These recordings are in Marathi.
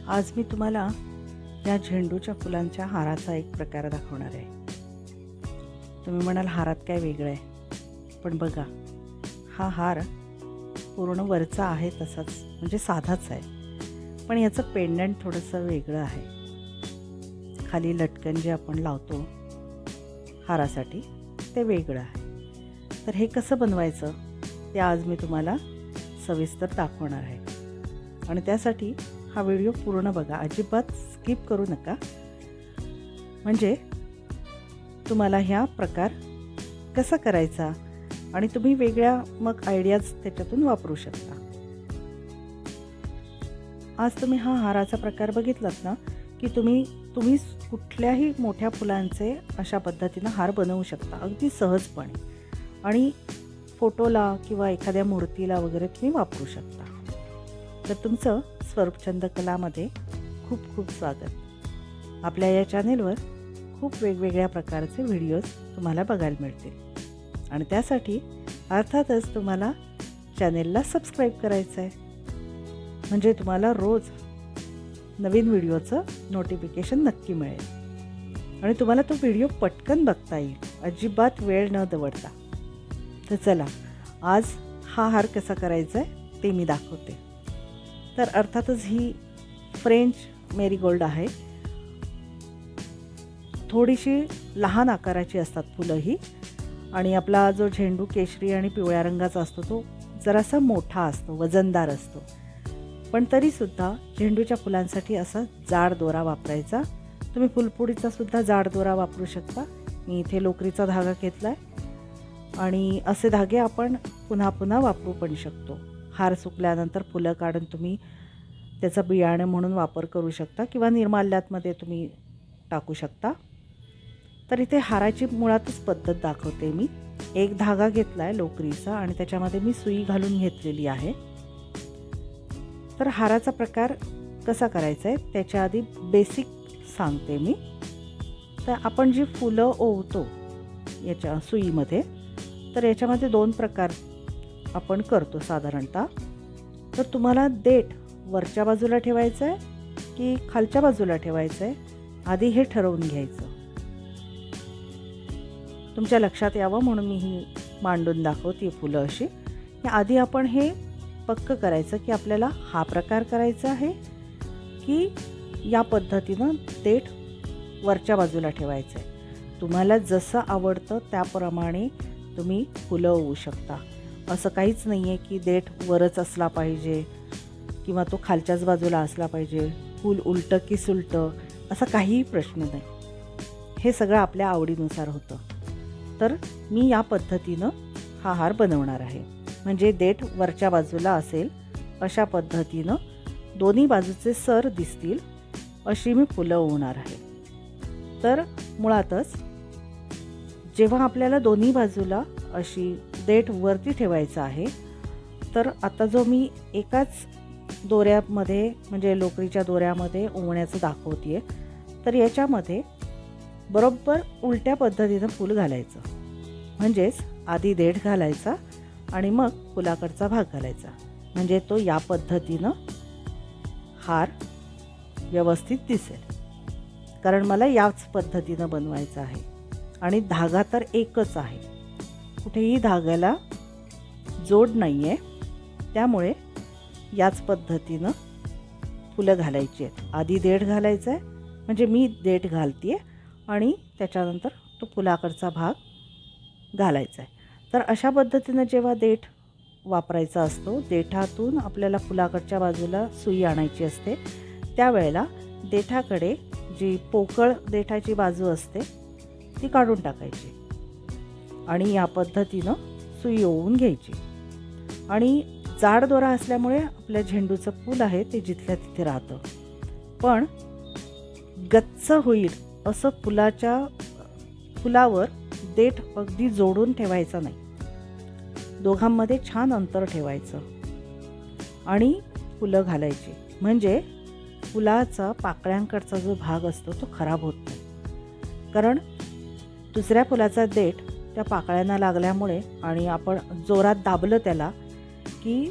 आज मी तुम्हाला या झेंडूच्या फुलांच्या हाराचा एक प्रकार दाखवणार आहे. तुम्ही म्हणाल हारात काय वेगळं आहे, पण बघा हा हार पूर्ण वरचा आहे तसाच, म्हणजे साधाच आहे, पण याचं पेंडंट थोडंसं वेगळं आहे. खाली लटकन जे आपण लावतो हारासाठी ते वेगळं आहे. तर हे कसं बनवायचं ते आज मी तुम्हाला सविस्तर दाखवणार आहे. आणि त्यासाठी हा व्हिडिओ पूर्ण बघा, अजिबात स्किप करू नका, म्हणजे तुम्हाला ह्या प्रकार कसा करायचा आणि तुम्ही वेगळ्या मग आयडियाज त्याच्यातून वापरू शकता. आज तुम्ही हा हाराचा प्रकार बघितलात ना की तुम्ही कुठल्याही मोठ्या फुलांचे अशा पद्धतीनं हार बनवू शकता अगदी सहजपणे, आणि फोटोला किंवा एखाद्या मूर्तीला वगैरे तुम्ही वापरू शकता. तर तुमचं स्वरूपचंद कलामध्ये खूप खूप स्वागत. आपल्या या चॅनेलवर खूप वेगवेगळ्या प्रकारचे व्हिडिओज तुम्हाला बघायला मिळतील, आणि त्यासाठी अर्थातच तुम्हाला चॅनेलला सबस्क्राईब करायचं आहे, म्हणजे तुम्हाला रोज नवीन व्हिडिओचं नोटिफिकेशन नक्की मिळेल आणि तुम्हाला तो व्हिडिओ पटकन बघता येईल, अजिबात वेळ न दवडता. तर चला, आज हा हार कसा करायचा आहे ते मी दाखवते. तर अर्थातच ही फ्रेंच मेरीगोल्ड आहे. थोडीशी लहान आकाराची असतात फुलं ही, आणि आपला जो झेंडू केशरी आणि पिवळ्या रंगाचा असतो तो जरासा मोठा असतो, वजनदार असतो. पण तरीसुद्धा झेंडूच्या फुलांसाठी असा जाड दोरा वापरायचा. तुम्ही फुलपुडीचा सुद्धा जाड दोरा वापरू शकता. मी इथे लोकरीचा धागा घेतला आहे, आणि असे धागे आपण पुन्हा पुन्हा वापरू पण शकतो. हार सुकल्यानंतर फुलं काढून तुम्ही त्याचा बियाणं म्हणून वापर करू शकता, किंवा निर्माल्यामध्ये तुम्ही टाकू शकता. तर इथे हाराची मुळातच पद्धत दाखवते मी. एक धागा घेतला आहे लोकरीचा, आणि त्याच्यामध्ये मी सुई घालून घेतलेली आहे. तर हाराचा प्रकार कसा करायचा आहे त्याच्या आधी बेसिक सांगते मी. तर आपण जी फुलं ओवतो याच्या सुईमध्ये, तर याच्यामध्ये 2 प्रकार आपण करतो साधारणतः. तर तुम्हाला देठ वरच्या बाजूला ठेवायचं आहे की खालच्या बाजूला ठेवायचं आहे, आधी हे ठरवून घ्यायचं. तुमच्या लक्षात यावं म्हणून मी ही मांडून दाखवते फुलं अशी. आधी आपण हे पक्क करायचं की आपल्याला हा प्रकार करायचा आहे की या पद्धतीनं देठ वरच्या बाजूला ठेवायचं आहे. तुम्हाला जसं आवडतं त्याप्रमाणे तुम्ही फुलं ओवू शकता. असं काहीच नाही आहे की देठ वरच असला पाहिजे किंवा तो खालच्याच बाजूला असला पाहिजे, फूल उलटं की सुलटं, असा काहीही प्रश्न नाही. हे सगळं आपल्या आवडीनुसार होतं. तर मी या पद्धतीनं हा हार बनवणार आहे, म्हणजे देठ वरच्या बाजूला असेल अशा पद्धतीनं दोन्ही बाजूचे सर दिसतील अशी मी फुलं ओवणार आहे. तर मुळातच जेव्हा आपल्याला दोन्ही बाजूला अशी देठ वरती ठेवायचं आहे, तर आता जो मी एकाच दोऱ्यामध्ये म्हणजे लोकरीच्या दोऱ्यामध्ये ओवण्याचं दाखवते, तर याच्यामध्ये बरोबर उलट्या पद्धतीनं फूल घालायचं. म्हणजेच आधी देठ घालायचा आणि मग फुलाकडचा भाग घालायचा, म्हणजे तो या पद्धतीनं हार व्यवस्थित दिसेल. कारण मला याच पद्धतीनं बनवायचं आहे, आणि धागा तर एकच आहे, कुठेही धाग्याला जोड नाही आहे. त्यामुळे याच पद्धतीनं फुलं घालायची आहेत. आधी देठ घालायचं आहे, म्हणजे मी देठ घालते आहे, आणि त्याच्यानंतर तो फुलाकडचा भाग घालायचा आहे. तर अशा पद्धतीनं जेव्हा देठ वापरायचा असतो, देठातून आपल्याला फुलाकडच्या बाजूला सुई आणायची असते, त्यावेळेला देठाकडे जी पोकळ देठाची बाजू असते ती काढून टाकायची, आणि या पद्धतीनं सुई ओवून घ्यायची. आणि जाड दोरा असल्यामुळे आपल्या झेंडूचं फूल आहे ते जिथल्या तिथे राहतं, पण गच्च होईल असं फुलावर देठ अगदी जोडून ठेवायचा नाही. दोघांमध्ये छान अंतर ठेवायचं आणि फुलं घालायची, म्हणजे फुलाचा पाकळ्यांकडचा जो भाग असतो तो खराब होत नाही. कारण दुसऱ्या फुलाचा देठ त्या पाकळ्यांना लागल्यामुळे आणि आपण जोरात दाबलं त्याला की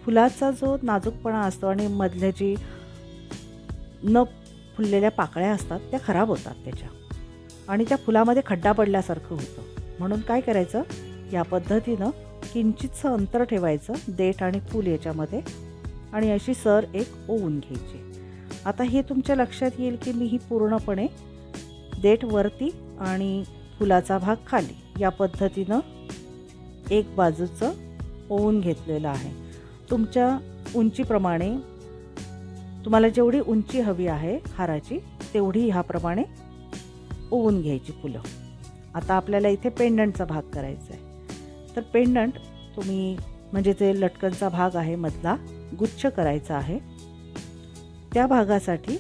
फुलाचा जो नाजूकपणा असतो आणि मधले जी न फुललेल्या पाकळ्या असतात त्या खराब होतात त्याच्या, आणि त्या फुलामध्ये खड्डा पडल्यासारखं होतं. म्हणून काय करायचं, या पद्धतीनं किंचितसं अंतर ठेवायचं देठ आणि फूल याच्यामध्ये, आणि अशी सर एक ओवून घ्यायची. आता हे तुमच्या लक्षात येईल की मी ही पूर्णपणे देठ वरती आणि फुलाचा भाग खाली या पद्धतीनं एक बाजूचं ओवून घेतलेलं आहे. तुमच्या उंचीप्रमाणे तुम्हाला जेवढी उंची हवी आहे हाराची तेवढी ह्याप्रमाणे ओवून घ्यायची फुलं. आता आपल्याला इथे पेंडंटचा भाग करायचा आहे. तर पेंडंट तुम्ही म्हणजे जे लटकनचा भाग आहे मधला गुच्छ करायचा आहे. त्या भागासाठी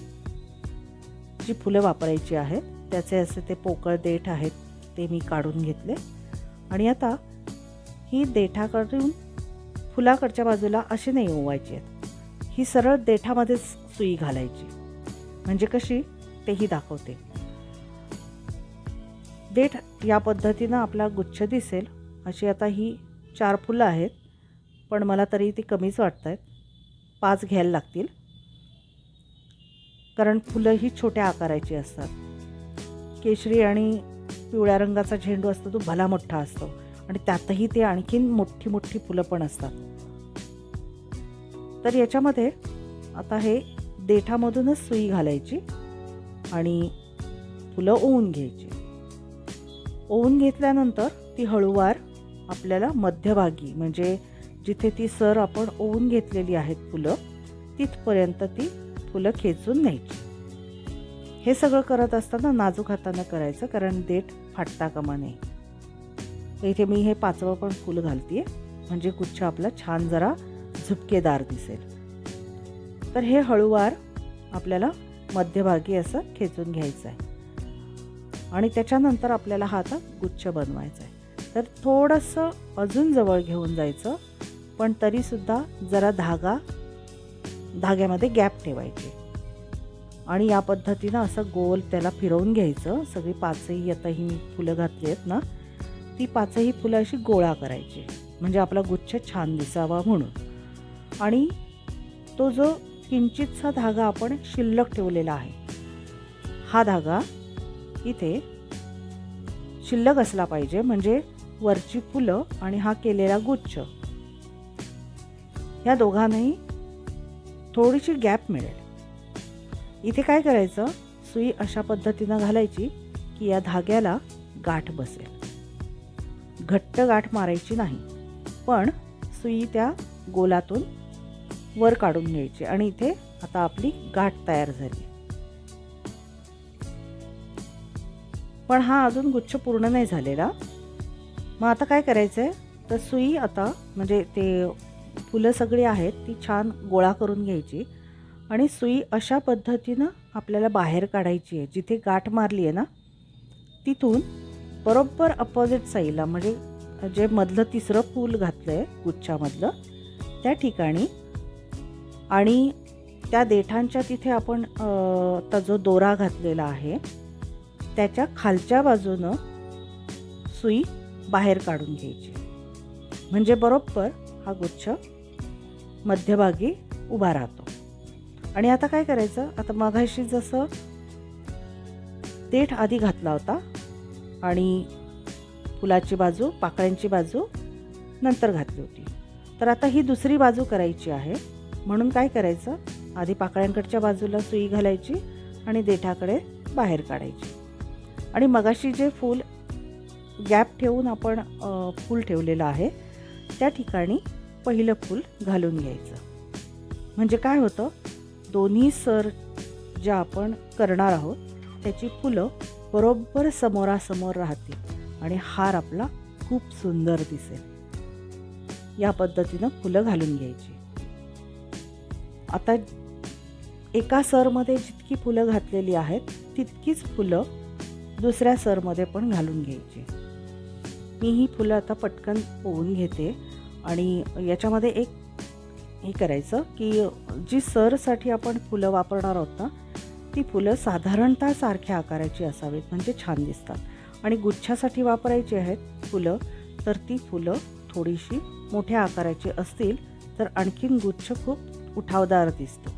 जी फुलं वापरायची आहेत त्याचे असे ते पोकळ देठ आहेत ते मी काढून घेतले, आणि आता ही देठाकडून फुलाकडच्या बाजूला अशी नाही ओवायची आहेत, ही सरळ देठामध्येच सुई घालायची. म्हणजे कशी तेही दाखवते. देठ या पद्धतीनं आपला गुच्छ दिसेल. अशी आता ही 4 फुलं आहेत, पण मला तरी ती कमीच वाटत आहेत. 5 घ्यायला लागतील, कारण फुलं ही छोट्या आकाराची असतात. केशरी आणि पिवळ्या रंगाचा झेंडू असतो तो भला मोठा असतो, आणि त्यातही ते आणखीन मोठी मोठी फुलं पण असतात. तर याच्यामध्ये आता हे देठामधूनच सुई घालायची आणि फुलं ओवून घ्यायची. ओवून घेतल्यानंतर ती हळूवार आपल्याला मध्यभागी, म्हणजे जिथे ती सर आपण ओवून घेतलेली आहेत फुलं तिथपर्यंत ती फुलं खेचून न्यायची. हे सगळं करत असताना नाजूक हाताने करायचं, कारण देठ फाटता कामा नये. इथे मी हे 5वं पण फूल घालते, म्हणजे गुच्छ आपला छान जरा झुपकेदार दिसेल. तर हे हळूवार आपल्याला मध्यभागी असं खेचून घ्यायचं आहे, आणि त्याच्यानंतर आपल्याला हा आता गुच्छ बनवायचा आहे. तर थोडंसं अजून जवळ घेऊन जायचं, पण तरीसुद्धा जरा धाग्यामध्ये गॅप ठेवायचे, आणि या पद्धतीनं असं गोल त्याला फिरवून घ्यायचं. सगळी 5ही आता ही फुलं घातली आहेत ना, ती 5ही फुलं अशी गोळा करायची, म्हणजे आपला गुच्छ छान दिसावा म्हणून. आणि तो जो किंचितसा धागा आपण शिल्लक ठेवलेला आहे, हा धागा इथे शिल्लक असला पाहिजे, म्हणजे वरची फुलं आणि हा केलेला गुच्छ ह्या दोघांनाही थोडीशी गॅप मिळेल. इथे काय करायचं, सुई अशा पद्धतीनं घालायची की या धाग्याला गाठ बसेल. घट्ट गाठ मारायची नाही, पण सुई त्या गोलातून वर काढून घ्यायची, आणि इथे आता आपली गाठ तयार झाली. पण हा अजून गुच्छ पूर्ण नाही झालेला. मग आता काय करायचं आहे, तर सुई आता म्हणजे ते फुलं सगळी आहेत ती छान गोळा करून घ्यायची, आणि सुई अशा पद्धतीनं आपल्याला बाहेर काढायची आहे. जिथे गाठ मारली आहे ना तिथून बरोबर अपोजिट साईडला, म्हणजे जे मधलं 3रं फूल घातलं आहे गुच्छामधलं त्या ठिकाणी, आणि त्या देठांच्या तिथे आपण आता जो दोरा घातलेला आहे त्याच्या खालच्या बाजूनं सुई बाहेर काढून घ्यायची, म्हणजे बरोबर हा गुच्छ मध्यभागी उभा राहतो. आणि आता काय करायचं, आता मगाशी जसं देठ आधी घातला होता आणि फुलाची बाजू पाकळ्यांची बाजू नंतर घातली होती, तर आता ही दुसरी बाजू करायची आहे. म्हणून काय करायचं, आधी पाकळ्यांकडच्या बाजूला सुई घालायची आणि देठाकडे बाहेर काढायची, आणि मगाशी जे फूल गॅप ठेवून आपण फूल ठेवलेलं आहे त्या ठिकाणी पहिलं फूल घालून घ्यायचं. म्हणजे काय होतं, दोन्ही सर ज्या आपण करणार आहोत त्याची फुलं बरोबर समोरासमोर राहतील आणि हार आपला खूप सुंदर दिसेल. या पद्धतीनं फुलं घालून घ्यायची. आता एका सरमध्ये जितकी फुलं घातलेली आहेत तितकीच फुलं दुसऱ्या सरमध्ये पण घालून घ्यायची. मी ही फुलं आता पटकन ओवून घेते, आणि याच्यामध्ये एक हे करायचं की जी सरसाठी आपण फुलं वापरणार आहोत ना ती फुलं साधारणतः सारख्या आकाराची असावीत, म्हणजे छान दिसतात. आणि गुच्छासाठी वापरायची आहेत फुलं तर ती फुलं थोडीशी मोठ्या आकाराची असतील तर आणखीन गुच्छ खूप उठावदार दिसतो.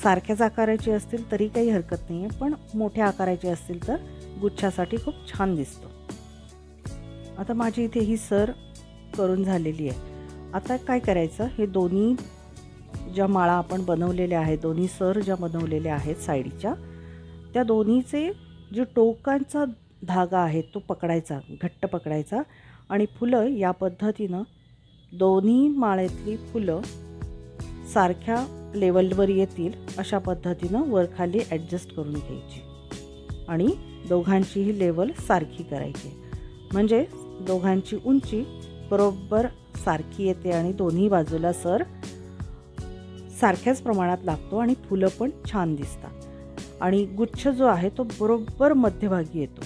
सारख्याच आकाराची असतील तरी काही हरकत नाही आहे, पण मोठ्या आकाराची असतील तर गुच्छासाठी खूप छान दिसतो. आता माझी इथे ही सर करून झालेली आहे. आता काय करायचं, हे दोन्ही ज्या माळा आपण बनवलेल्या आहेत, दोन्ही सर ज्या बनवलेल्या आहेत साईडच्या, त्या दोन्हीचे जे टोकांचा धागा आहे तो पकडायचा, घट्ट पकडायचा आणि फुलं या पद्धतीनं दोन्ही माळेतली फुलं सारख्या लेवलवर येतील अशा पद्धतीनं वरखाली ॲडजस्ट करून घ्यायची आणि दोघांचीही लेवल सारखी करायची. म्हणजे दोघांची उंची बरोबर सारखी येते आणि दोन्ही बाजूला सर सारख्याच प्रमाणात लागतो आणि फुलं पण छान दिसतात आणि गुच्छ जो आहे तो बरोबर मध्यभागी येतो.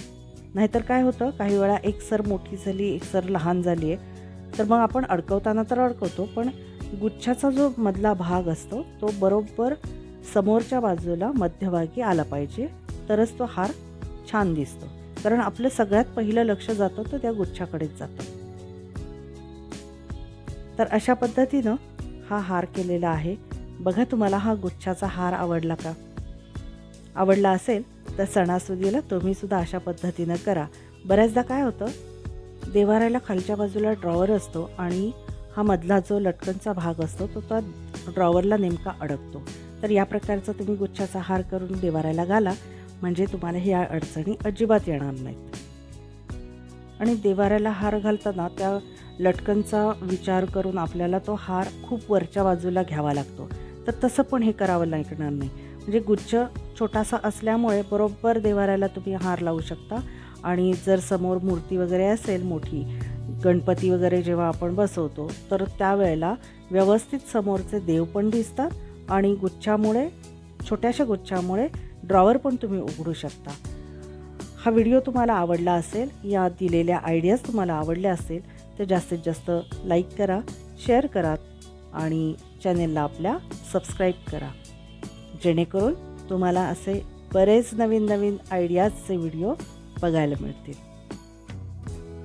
नाहीतर काय होतं, काही वेळा एक सर मोठी झाली, एक सर लहान झाली आहे, तर मग आपण अडकवताना तर अडकवतो, पण गुच्छाचा जो मधला भाग असतो तो बरोबर समोरच्या बाजूला मध्यभागी आला पाहिजे, तरच तो हार छान दिसतो. कारण आपलं सगळ्यात पहिलं लक्ष जातं तर त्या गुच्छाकडेच जातं. तर अशा पद्धतीनं हा हार केलेला आहे. बघा, तुम्हाला हा गुच्छाचा हार आवडला का? आवडला असेल तर सणासुदीला तुम्हीसुद्धा अशा पद्धतीनं करा. बऱ्याचदा काय होतं, देवाऱ्याला खालच्या बाजूला ड्रॉवर असतो आणि हा मधला जो लटकनचा भाग असतो तो त्या ड्रॉवरला नेमका अडकतो. तर या प्रकारचा तुम्ही गुच्छाचा हार करून देवाऱ्याला घाला, म्हणजे तुम्हाला ह्या अडचणी अजिबात येणार नाहीत. आणि देवाऱ्याला हार घालताना त्या लटकनचा विचार करून आपल्याला तो हार खूप वरच्या बाजूला घ्यावा लागतो, तर तसं पण हे करावं लागणार नाही. म्हणजे गुच्छ छोटासा असल्यामुळे बरोबर देवाऱ्याला तुम्ही हार लावू शकता. आणि जर समोर मूर्ती वगैरे असेल मोठी, गणपती वगैरे जेव्हा आपण बसवतो, तर त्यावेळेला व्यवस्थित समोरचे देव पण दिसतात आणि गुच्छामुळे, छोट्याशा गुच्छामुळे ड्रॉवर पण तुम्ही उघडू शकता. हा व्हिडिओ तुम्हाला आवडला असेल, या दिलेल्या आयडियाज तुम्हाला आवडल्या असेल तर जास्तीत जास्त लाईक करा, शेअर करा आणि चॅनेलला आपल्या सबस्क्राईब करा, जेणेकरून तुम्हाला असे बरेच नवीन नवीन आयडियाजचे व्हिडिओ बघायला मिळतील.